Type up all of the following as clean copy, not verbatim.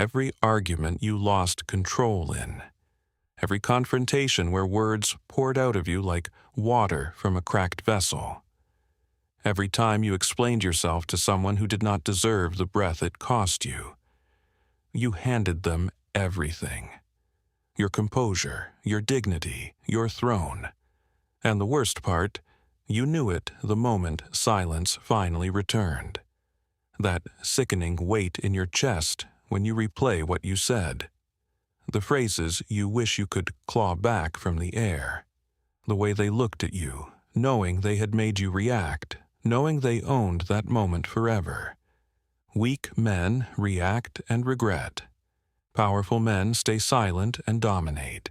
every argument you lost control in, every confrontation where words poured out of you like water from a cracked vessel, every time you explained yourself to someone who did not deserve the breath it cost you. You handed them everything. Your composure, your dignity, your throne. And the worst part, you knew it the moment silence finally returned. That sickening weight in your chest when you replay what you said. The phrases you wish you could claw back from the air. The way they looked at you, knowing they had made you react, knowing they owned that moment forever. Weak men react and regret. Powerful men stay silent and dominate.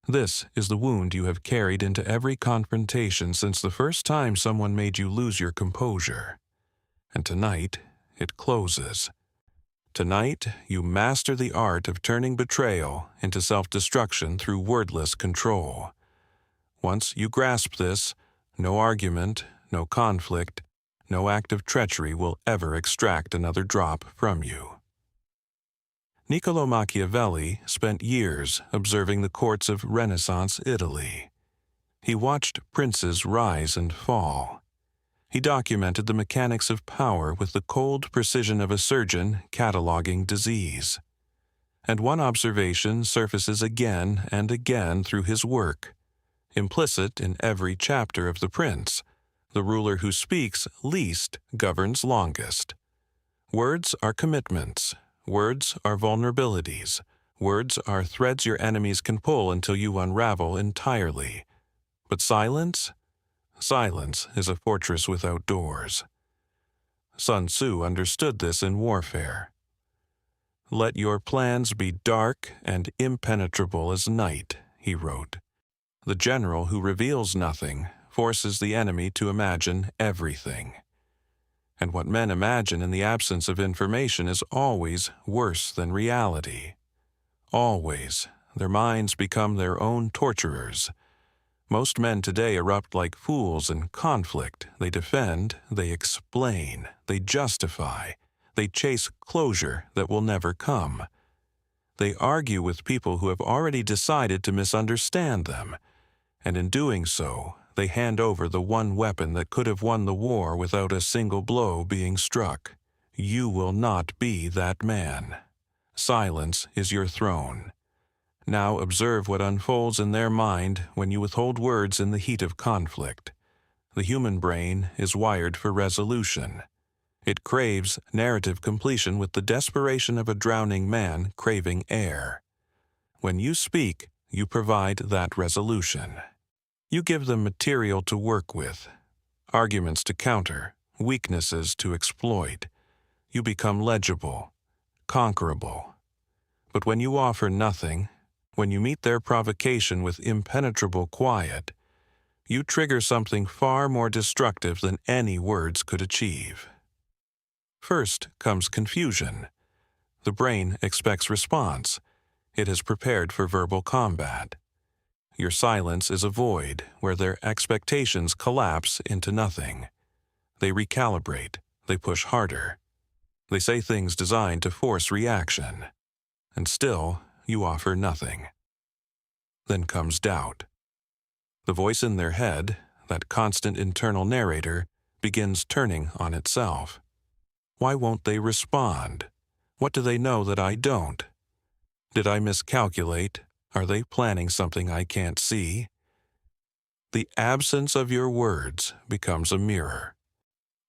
This is the wound you have carried into every confrontation since the first time someone made you lose your composure. And tonight, it closes. Tonight, you master the art of turning betrayal into self-destruction through wordless control. Once you grasp this, no argument, no conflict, no act of treachery will ever extract another drop from you. Niccolò Machiavelli spent years observing the courts of Renaissance Italy. He watched princes rise and fall. He documented the mechanics of power with the cold precision of a surgeon cataloging disease. And one observation surfaces again and again through his work. Implicit in every chapter of The Prince, the ruler who speaks least governs longest. Words are commitments. Words are vulnerabilities. Words are threads your enemies can pull until you unravel entirely. But silence? Silence is a fortress without doors. Sun Tzu understood this in warfare. "Let your plans be dark and impenetrable as night," he wrote. The general who reveals nothing forces the enemy to imagine everything. And what men imagine in the absence of information is always worse than reality. Always, their minds become their own torturers. Most men today erupt like fools in conflict. They defend, they explain, they justify, they chase closure that will never come. They argue with people who have already decided to misunderstand them, and in doing so, they hand over the one weapon that could have won the war without a single blow being struck. You will not be that man. Silence is your throne. Now observe what unfolds in their mind when you withhold words in the heat of conflict. The human brain is wired for resolution. It craves narrative completion with the desperation of a drowning man craving air. When you speak, you provide that resolution. You give them material to work with, arguments to counter, weaknesses to exploit. You become legible, conquerable. But when you offer nothing, when you meet their provocation with impenetrable quiet, you trigger something far more destructive than any words could achieve. First comes confusion. The brain expects response. It is prepared for verbal combat. Your silence is a void where their expectations collapse into nothing. They recalibrate. They push harder. They say things designed to force reaction. And still, you offer nothing. Then comes doubt. The voice in their head, that constant internal narrator, begins turning on itself. Why won't they respond? What do they know that I don't? Did I miscalculate? Are they planning something I can't see? The absence of your words becomes a mirror,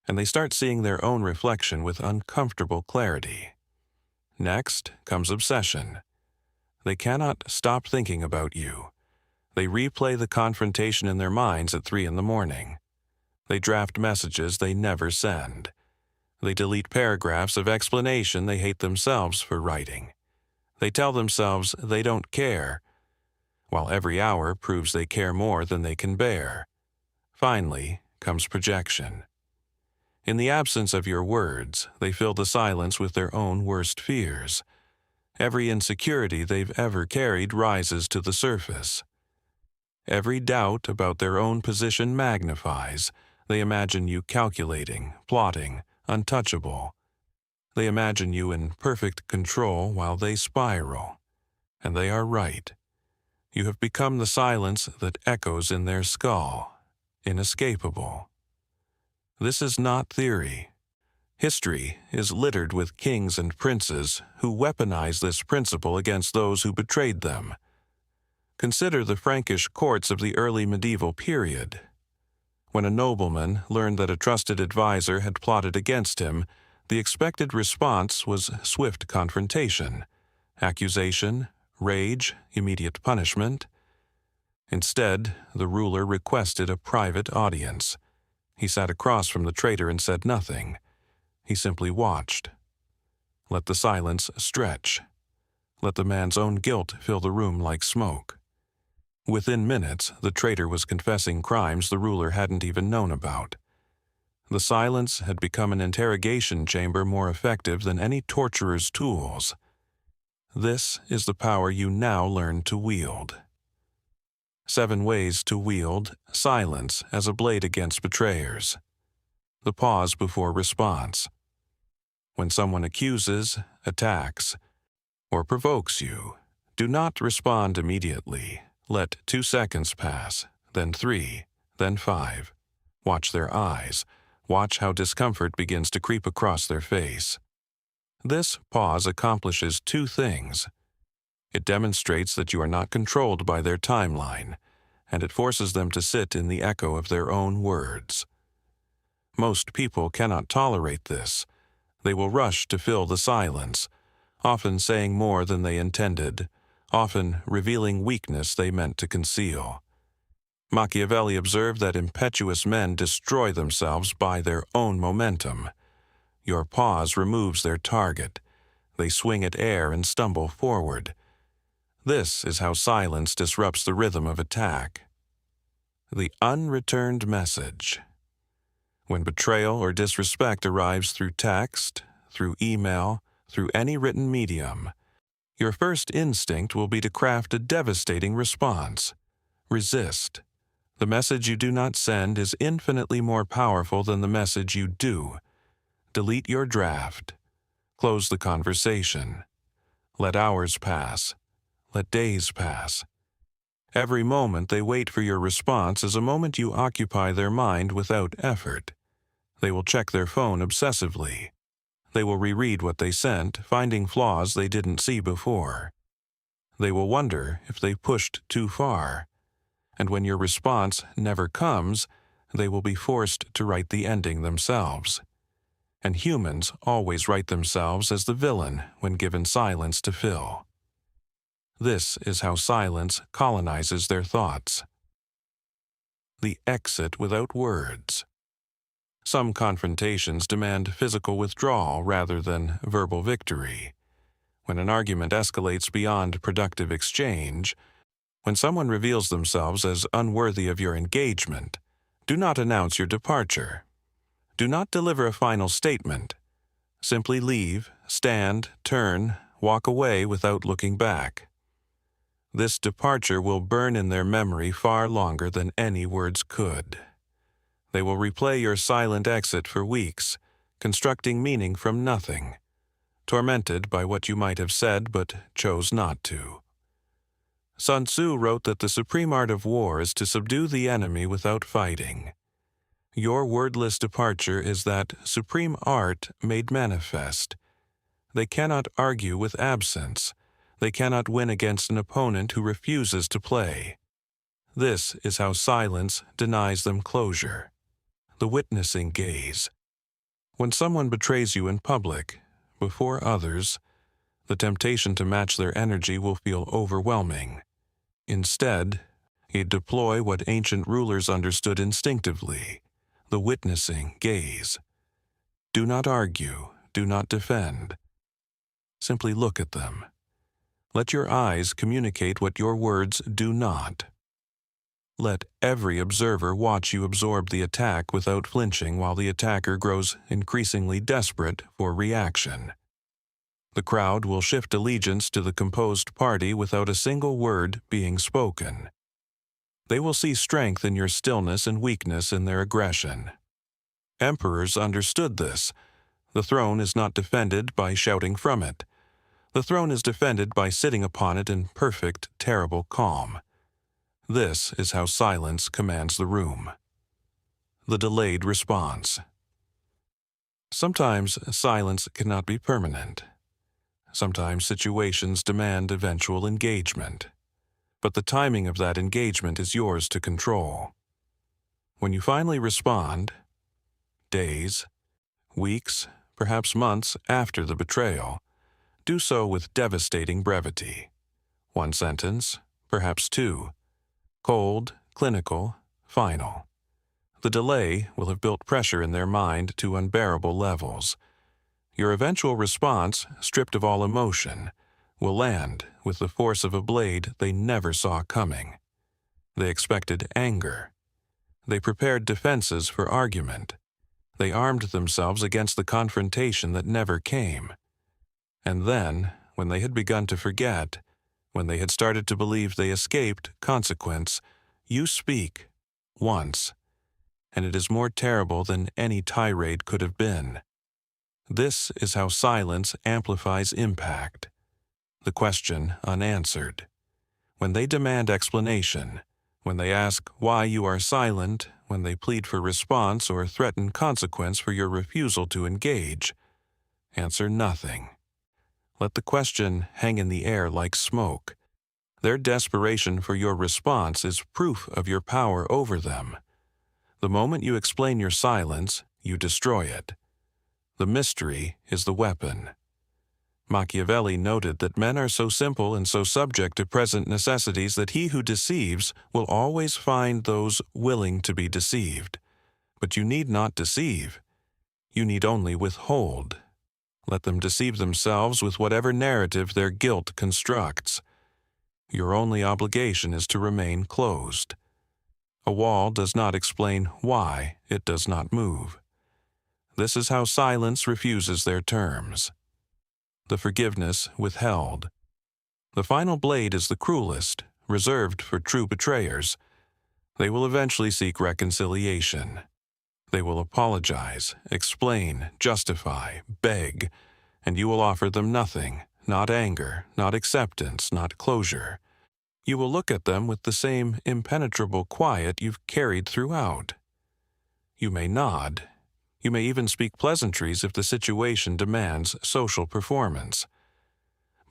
and they start seeing their own reflection with uncomfortable clarity. Next comes obsession. They cannot stop thinking about you. They replay the confrontation in their minds at 3 a.m. They draft messages they never send. They delete paragraphs of explanation they hate themselves for writing. They tell themselves they don't care, while every hour proves they care more than they can bear. Finally comes projection. In the absence of your words, they fill the silence with their own worst fears. Every insecurity they've ever carried rises to the surface. Every doubt about their own position magnifies. They imagine you calculating, plotting, untouchable. They imagine you in perfect control while they spiral. And they are right. You have become the silence that echoes in their skull, inescapable. This is not theory. History is littered with kings and princes who weaponize this principle against those who betrayed them. Consider the Frankish courts of the early medieval period. When a nobleman learned that a trusted advisor had plotted against him, the expected response was swift confrontation, accusation, rage, immediate punishment. Instead, the ruler requested a private audience. He sat across from the traitor and said nothing. He simply watched. Let the silence stretch. Let the man's own guilt fill the room like smoke. Within minutes, the traitor was confessing crimes the ruler hadn't even known about. The silence had become an interrogation chamber more effective than any torturer's tools. This is the power you now learn to wield. 7 ways to wield silence as a blade against betrayers. The pause before response. When someone accuses, attacks, or provokes you, do not respond immediately. Let 2 seconds pass, then 3, then 5. Watch their eyes. Watch how discomfort begins to creep across their face. This pause accomplishes 2 things. It demonstrates that you are not controlled by their timeline, and it forces them to sit in the echo of their own words. Most people cannot tolerate this. They will rush to fill the silence, often saying more than they intended, often revealing weakness they meant to conceal. Machiavelli observed that impetuous men destroy themselves by their own momentum. Your pause removes their target. They swing at air and stumble forward. This is how silence disrupts the rhythm of attack. The unreturned message. When betrayal or disrespect arrives through text, through email, through any written medium, your first instinct will be to craft a devastating response. Resist. The message you do not send is infinitely more powerful than the message you do. Delete your draft. Close the conversation. Let hours pass. Let days pass. Every moment they wait for your response is a moment you occupy their mind without effort. They will check their phone obsessively. They will reread what they sent, finding flaws they didn't see before. They will wonder if they pushed too far. And when your response never comes, they will be forced to write the ending themselves. And humans always write themselves as the villain when given silence to fill. This is how silence colonizes their thoughts. The exit without words. Some confrontations demand physical withdrawal rather than verbal victory. When an argument escalates beyond productive exchange, when someone reveals themselves as unworthy of your engagement, do not announce your departure. Do not deliver a final statement. Simply leave, stand, turn, walk away without looking back. This departure will burn in their memory far longer than any words could. They will replay your silent exit for weeks, constructing meaning from nothing, tormented by what you might have said but chose not to. Sun Tzu wrote that the supreme art of war is to subdue the enemy without fighting. Your wordless departure is that supreme art made manifest. They cannot argue with absence. They cannot win against an opponent who refuses to play. This is how silence denies them closure. The witnessing gaze. When someone betrays you in public, before others, the temptation to match their energy will feel overwhelming. Instead, you deploy what ancient rulers understood instinctively, the witnessing gaze. Do not argue, do not defend. Simply look at them. Let your eyes communicate what your words do not. Let every observer watch you absorb the attack without flinching while the attacker grows increasingly desperate for reaction. The crowd will shift allegiance to the composed party without a single word being spoken. They will see strength in your stillness and weakness in their aggression. Emperors understood this. The throne is not defended by shouting from it. The throne is defended by sitting upon it in perfect, terrible calm. This is how silence commands the room. The delayed response. Sometimes silence cannot be permanent. Sometimes situations demand eventual engagement. But the timing of that engagement is yours to control. When you finally respond, days, weeks, perhaps months after the betrayal, do so with devastating brevity. One sentence, perhaps two. Cold, clinical, final. The delay will have built pressure in their mind to unbearable levels. Your eventual response, stripped of all emotion, will land with the force of a blade they never saw coming. They expected anger. They prepared defenses for argument. They armed themselves against the confrontation that never came. And then, when they had begun to forget, when they had started to believe they escaped consequence, you speak, once, and it is more terrible than any tirade could have been. This is how silence amplifies impact. The question unanswered. When they demand explanation, when they ask why you are silent, when they plead for response or threaten consequence for your refusal to engage, answer nothing. Let the question hang in the air like smoke. Their desperation for your response is proof of your power over them. The moment you explain your silence, you destroy it. The mystery is the weapon. Machiavelli noted that men are so simple and so subject to present necessities that he who deceives will always find those willing to be deceived. But you need not deceive. You need only withhold. Let them deceive themselves with whatever narrative their guilt constructs. Your only obligation is to remain closed. A wall does not explain why it does not move. This is how silence refuses their terms. The forgiveness withheld. The final blade is the cruelest, reserved for true betrayers. They will eventually seek reconciliation. They will apologize, explain, justify, beg, and you will offer them nothing, not anger, not acceptance, not closure. You will look at them with the same impenetrable quiet you've carried throughout. You may nod. You may even speak pleasantries if the situation demands social performance.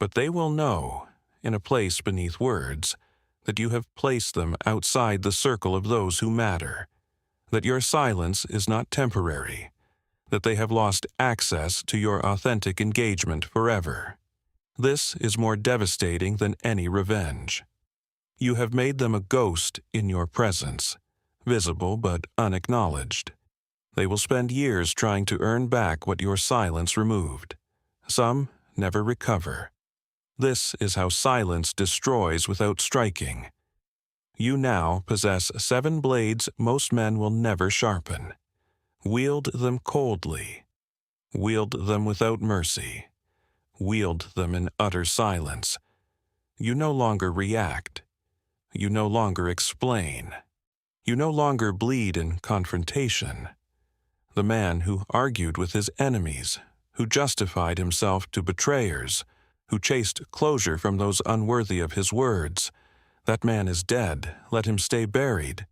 But they will know, in a place beneath words, that you have placed them outside the circle of those who matter, that your silence is not temporary, that they have lost access to your authentic engagement forever. This is more devastating than any revenge. You have made them a ghost in your presence, visible but unacknowledged. They will spend years trying to earn back what your silence removed. Some never recover. This is how silence destroys without striking. You now possess 7 blades most men will never sharpen. Wield them coldly. Wield them without mercy. Wield them in utter silence. You no longer react. You no longer explain. You no longer bleed in confrontation. The man who argued with his enemies, who justified himself to betrayers, who chased closure from those unworthy of his words, that man is dead, let him stay buried.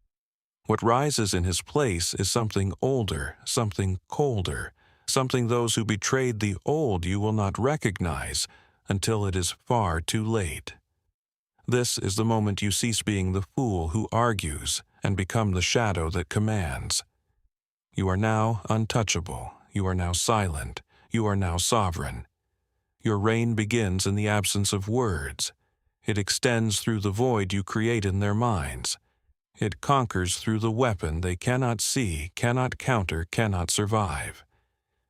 What rises in his place is something older, something colder, something those who betrayed the old you will not recognize until it is far too late. This is the moment you cease being the fool who argues and become the shadow that commands. You are now untouchable, you are now silent, you are now sovereign. Your reign begins in the absence of words. It extends through the void you create in their minds. It conquers through the weapon they cannot see, cannot counter, cannot survive.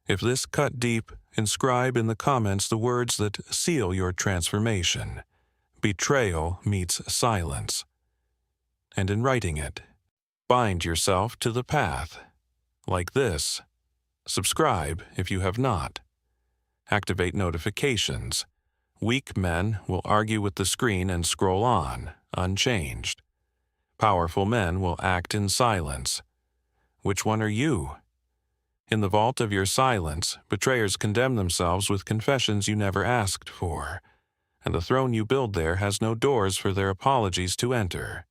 If this cut deep, inscribe in the comments the words that seal your transformation. Betrayal meets silence. And in writing it, bind yourself to the path. Like this. Subscribe if you have not. Activate notifications. Weak men will argue with the screen and scroll on, unchanged. Powerful men will act in silence. Which one are you? In the vault of your silence, betrayers condemn themselves with confessions you never asked for, and the throne you build there has no doors for their apologies to enter.